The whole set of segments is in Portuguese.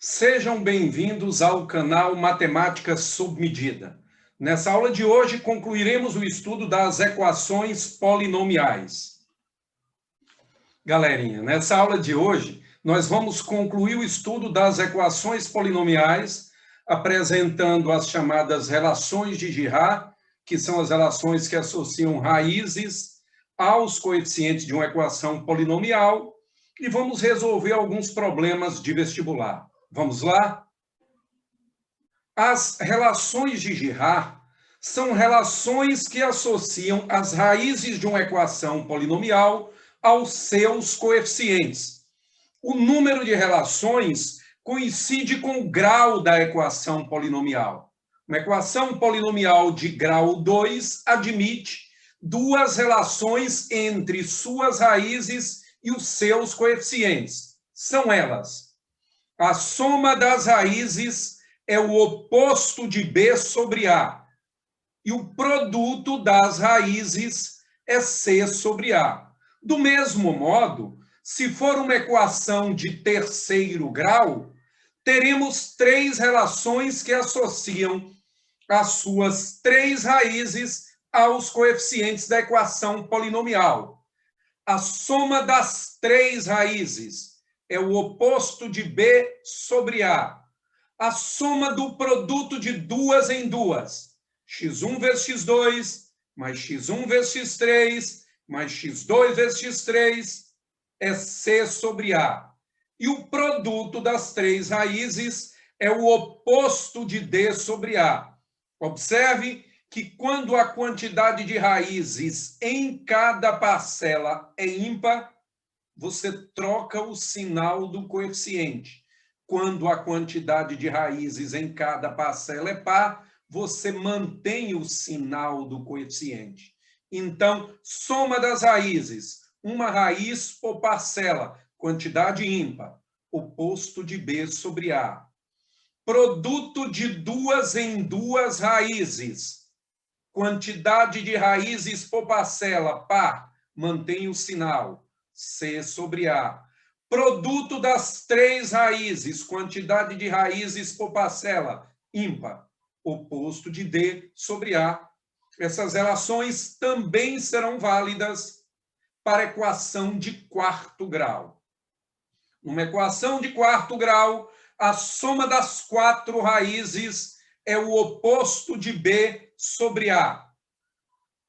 Sejam bem-vindos ao canal Matemática sob Medida. Nessa aula de hoje, concluiremos o estudo das equações polinomiais. Galerinha, nessa aula de hoje, nós vamos concluir o estudo das equações polinomiais, apresentando as chamadas relações de Girard, que são as relações que associam raízes aos coeficientes de uma equação polinomial, e vamos resolver alguns problemas de vestibular. Vamos lá? As relações de Girard são relações que associam as raízes de uma equação polinomial aos seus coeficientes. O número de relações coincide com o grau da equação polinomial. Uma equação polinomial de grau 2 admite duas relações entre suas raízes e os seus coeficientes. São elas: a soma das raízes é o oposto de B sobre A, e o produto das raízes é C sobre A. Do mesmo modo, se for uma equação de terceiro grau, teremos três relações que associam as suas três raízes aos coeficientes da equação polinomial. A soma das três raízes é o oposto de B sobre A. A soma do produto de duas em duas, x1 vezes x2, mais x1 vezes x3, mais x2 vezes x3, é C sobre A. E o produto das três raízes é o oposto de D sobre A. Observe que quando a quantidade de raízes em cada parcela é ímpar, você troca o sinal do coeficiente. Quando a quantidade de raízes em cada parcela é par, você mantém o sinal do coeficiente. Então, soma das raízes, uma raiz por parcela, quantidade ímpar, oposto de B sobre A. Produto de duas em duas raízes, quantidade de raízes por parcela, par, mantém o sinal, C sobre A. Produto das três raízes, quantidade de raízes por parcela, ímpar, oposto de D sobre A. Essas relações também serão válidas para equação de quarto grau. Numa equação de quarto grau, a soma das quatro raízes é o oposto de B sobre A.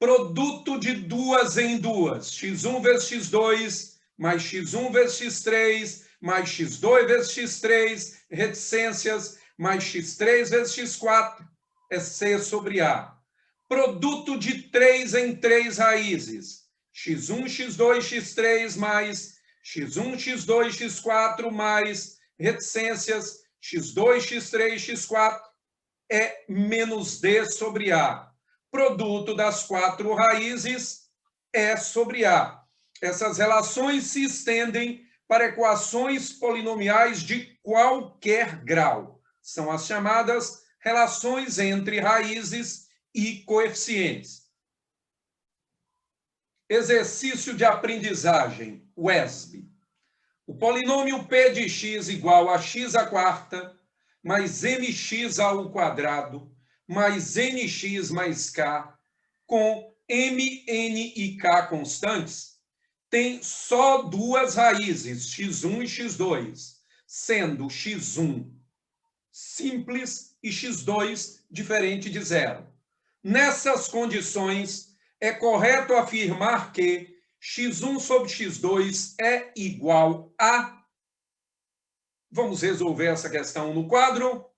Produto de duas em duas, x1 vezes x2, mais x1 vezes x3, mais x2 vezes x3, reticências, mais x3 vezes x4, é C sobre A. Produto de 3 em 3 raízes, x1, x2, x3, mais x1, x2, x4, mais reticências, x2, x3, x4, é menos D sobre A. Produto das quatro raízes é sobre A. Essas relações se estendem para equações polinomiais de qualquer grau. São as chamadas relações entre raízes e coeficientes. Exercício de aprendizagem, WESB. O polinômio P de x igual a x à quarta, mais mx ao quadrado, mais nx mais k, com m, n e k constantes, tem só duas raízes, x1 e x2, sendo x1 simples e x2 diferente de zero. Nessas condições, é correto afirmar que x1 sobre x2 é igual a... Vamos resolver essa questão no quadro.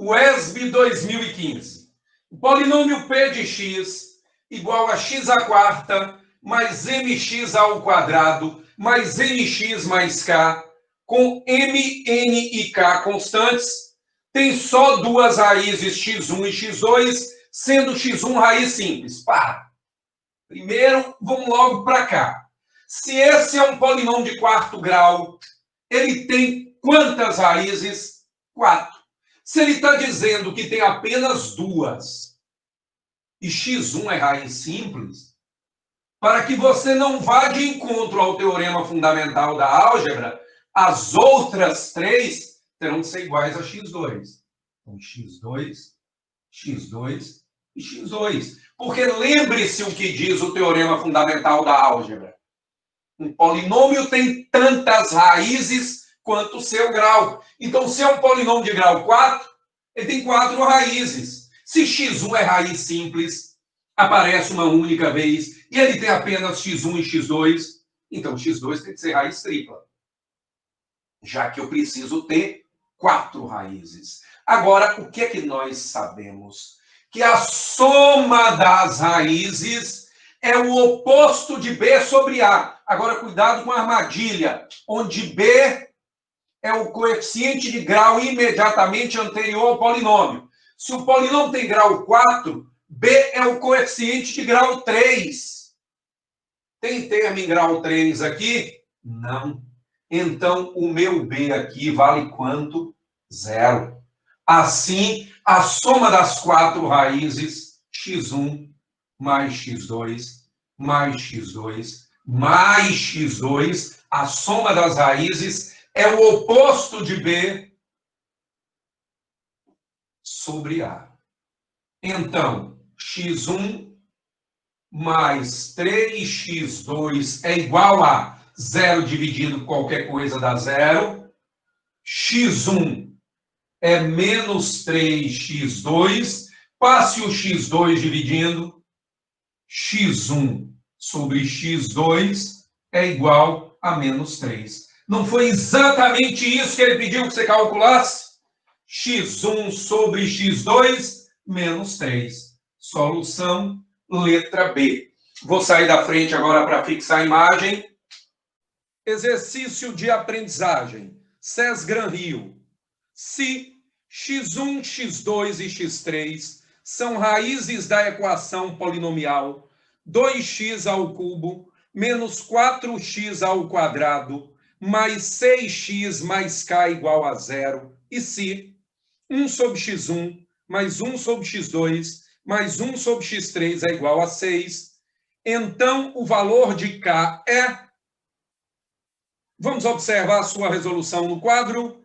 WESB 2015. O polinômio P de x igual a x à quarta mais mx ao quadrado mais nx mais k, com m, n e k constantes, tem só duas raízes, x1 e x2, sendo x1 raiz simples. Para. Primeiro, vamos logo para cá. Se esse é um polinômio de quarto grau, ele tem quantas raízes? 4. Se ele está dizendo que tem apenas duas, e x1 é raiz simples, para que você não vá de encontro ao teorema fundamental da álgebra, As outras 3 terão que ser iguais a x2. Então, x2, x2 e x2. Porque lembre-se o que diz o teorema fundamental da álgebra. Um polinômio tem tantas raízes quanto o seu grau. Então, se é um polinômio de grau 4, ele tem 4 raízes. Se x1 é raiz simples, aparece uma única vez, e ele tem apenas x1 e x2, então x2 tem que ser raiz tripla. Já que eu preciso ter 4 raízes. Agora, o que é que nós sabemos? Que a soma das raízes é o oposto de B sobre A. Agora, cuidado com a armadilha, onde B é o coeficiente de grau imediatamente anterior ao polinômio. Se o polinômio tem grau 4, B é o coeficiente de grau 3. Tem termo em grau 3 aqui? Não. Então, o meu B aqui vale quanto? 0. Assim, a soma das 4 raízes, x1 mais x2, mais x2, mais x2, a soma das raízes é o oposto de B sobre A. Então, x1 mais 3x2 é igual a 0 dividido qualquer coisa dá 0. x1 é menos 3x2. Passe o x2 dividindo. x1 sobre x2 é igual a menos 3. Não foi exatamente isso que ele pediu que você calculasse? x1 sobre x2 menos 3. Solução, letra B. Vou sair da frente agora para fixar a imagem. Exercício de aprendizagem. SES Gran Rio. Se x1, x2 e x3 são raízes da equação polinomial 2x ao cubo menos 4x ao quadrado mais 6x mais k igual a 0, e se 1 sobre x1 mais 1 sobre x2 mais 1 sobre x3 é igual a 6, então o valor de k é... Vamos observar a sua resolução no quadro.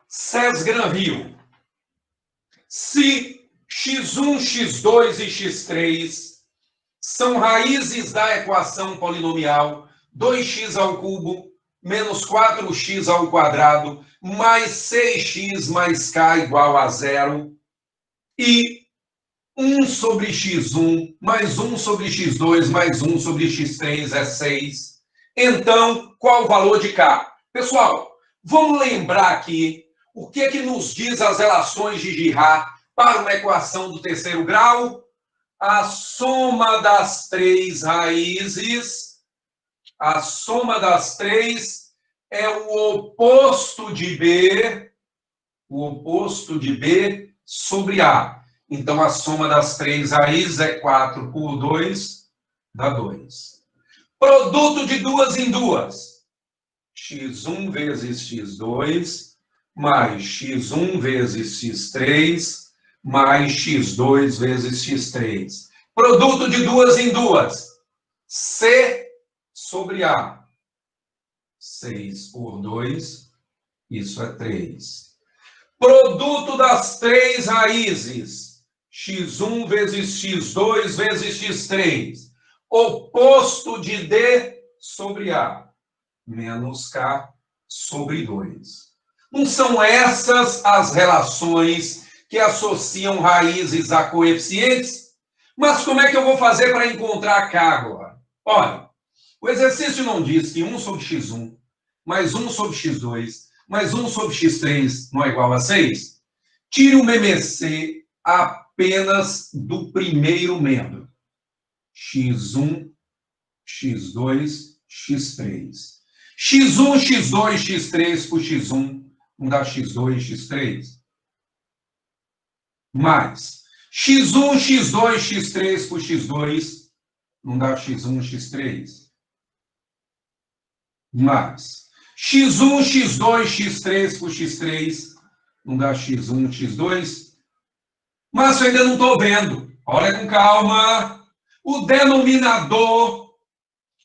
SES Gran Rio. Se x1, x2 e x3 são raízes da equação polinomial 2x ao cubo menos 4x ao quadrado mais 6x mais k igual a 0, e 1 sobre x1 mais 1 sobre x2 mais 1 sobre x3 é 6, então qual o valor de k? Pessoal, vamos lembrar aqui o que é que nos diz as relações de Girard para uma equação do terceiro grau? A soma das 3 raízes, a soma das 3 é o oposto de B, sobre A. Então, a soma das 3 raízes é 4 por 2, dá 2. Produto de duas em duas. x1 vezes x2, mais x1 vezes x3, mais x2 vezes x3. Produto de duas em duas. C sobre A. 6 por 2, isso é 3. Produto das 3 raízes. x1 vezes x2 vezes x3. Oposto de D sobre A. Menos K sobre 2. Não são essas as relações que associam raízes a coeficientes? Mas como é que eu vou fazer para encontrar K agora? Olha, o exercício não diz que 1 sobre x1 mais 1 sobre x2 mais 1 sobre x3 não é igual a 6? Tire o MMC apenas do primeiro membro. x1, x2, x3. x1, x2, x3 por x1 não dá x2, x3. Mais x1, x2, x3 por x2 não dá x1, x3. Mais x1, x2, x3 por x3 não dá x1, x2. Mas eu ainda não estou vendo. Olha com calma. O denominador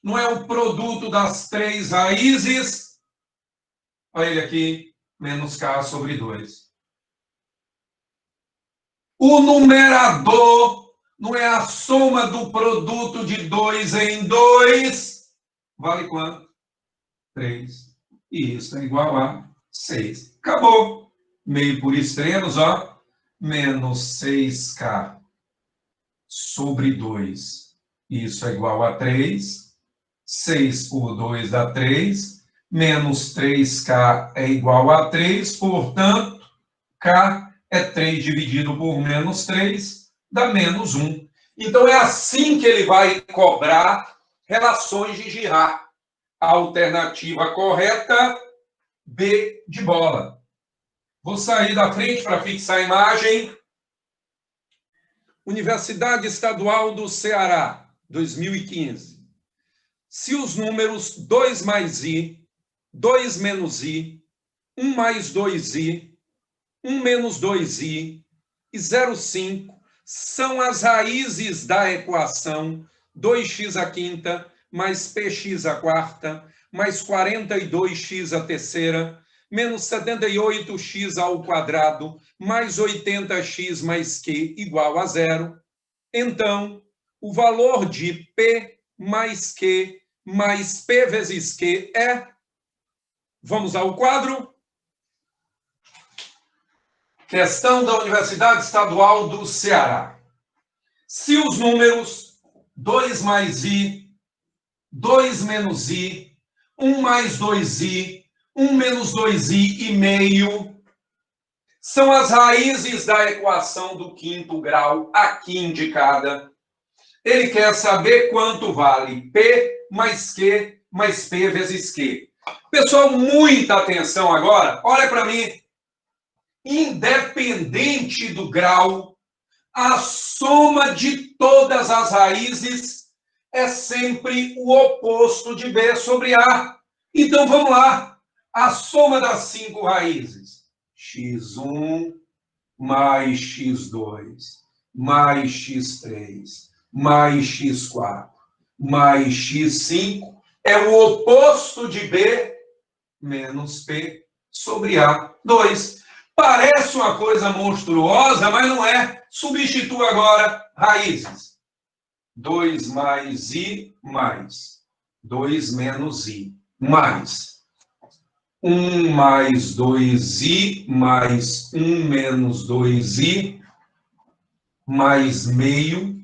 não é o produto das 3 raízes. Olha ele aqui, menos K sobre 2. O numerador não é a soma do produto de 2 em 2. Vale quanto? 3. E isso é igual a 6. Acabou. Meio por extremos, ó. Menos 6K sobre 2. Isso é igual a 3. 6 por 2 dá 3. Menos 3K é igual a 3. Portanto, K é 3 dividido por menos 3, dá menos 1. Então, é assim que ele vai cobrar relações de Girard. A alternativa correta, B de bola. Vou sair da frente para fixar a imagem. Universidade Estadual do Ceará, 2015. Se os números 2 mais I, 2 menos I, 1 mais 2I, 1 menos 2I e 0,5 são as raízes da equação 2x à quinta mais px à quarta mais 42x à terceira menos 78x ao quadrado mais 80x mais q igual a 0. Então, o valor de P mais Q mais P vezes Q é... Vamos ao quadro. Questão da Universidade Estadual do Ceará. Se os números 2 mais I, 2 menos I, 1 mais 2I, 1 menos 2I e meio são as raízes da equação do quinto grau aqui indicada, ele quer saber quanto vale P mais Q mais P vezes Q. Pessoal, muita atenção agora. Olha para mim. Independente do grau, a soma de todas as raízes é sempre o oposto de B sobre A. Então, vamos lá. A soma das 5 raízes. x1 mais x2 mais x3 mais x4 mais x5 é o oposto de B menos P sobre A. 2. Parece uma coisa monstruosa, mas não é. Substitua agora raízes. 2 mais I mais 2 menos I mais 1 mais 2I mais 1 menos 2I mais meio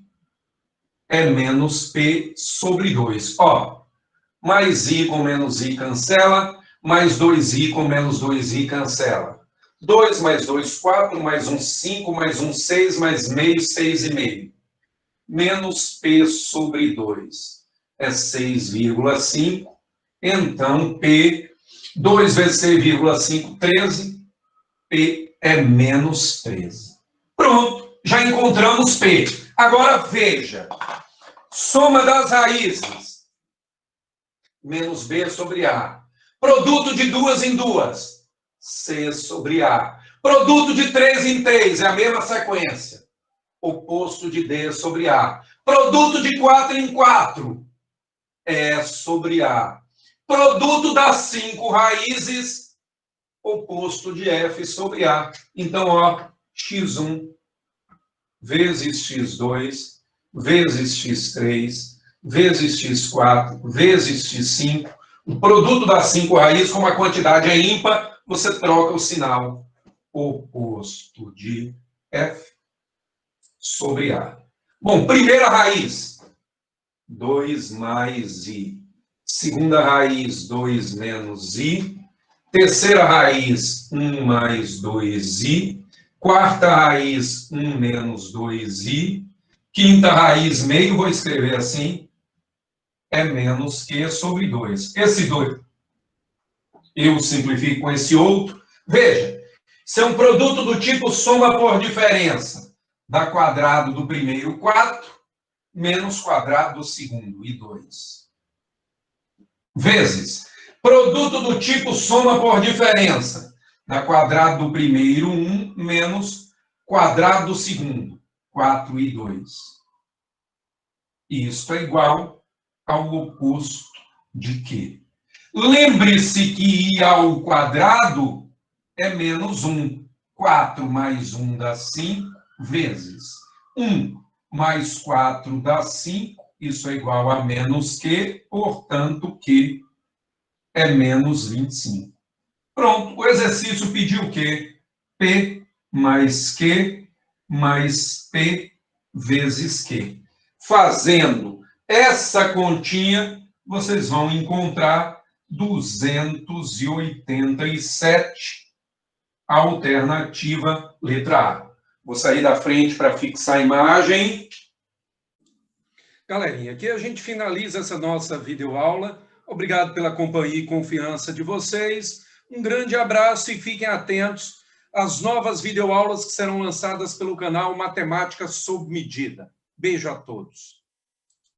é menos P sobre 2. Ó, mais I com menos I cancela, mais 2I com menos 2I cancela. 2 mais 2, 4, mais 1, 5, mais 1, 6, mais meio, 6,5. Menos P sobre 2 é 6,5. Então, P, 2 vezes 6,5, 13. P é menos 13. Pronto, já encontramos P. Agora, veja. Soma das raízes. Menos B sobre A. Produto de 2 em 2. C sobre A. Produto de 3 em 3, é a mesma sequência. Oposto de D sobre A. Produto de 4 em 4, E sobre A. Produto das 5 raízes, oposto de F sobre A. Então, ó, x1 vezes x2, vezes x3, vezes x4, vezes x5. O produto das 5 raízes, como a quantidade é ímpar, você troca o sinal. Oposto de F sobre A. Bom, primeira raiz, 2 mais I. Segunda raiz, 2 menos I. Terceira raiz, 1 mais 2I. Quarta raiz, 1 menos 2I. Quinta raiz, meio, vou escrever assim, é menos Q sobre 2. Esse 2, eu simplifico com esse outro. Veja, isso é um produto do tipo soma por diferença. Dá quadrado do primeiro 4, menos quadrado do segundo, e 2. Vezes, produto do tipo soma por diferença. Dá quadrado do primeiro 1, menos quadrado do segundo, 4 e 2. Isso é igual ao oposto de Q. Lembre-se que I ao quadrado é menos 1. 4 mais 1 dá 5, vezes 1 mais 4 dá 5, isso é igual a menos Q, portanto, Q é menos 25. Pronto, o exercício pediu o quê? P mais Q mais P vezes Q. Fazendo essa continha, vocês vão encontrar 287, a alternativa letra A. Vou sair da frente para fixar a imagem. Galerinha, aqui a gente finaliza essa nossa videoaula. Obrigado pela companhia e confiança de vocês. Um grande abraço e fiquem atentos às novas videoaulas que serão lançadas pelo canal Matemática Sob Medida. Beijo a todos.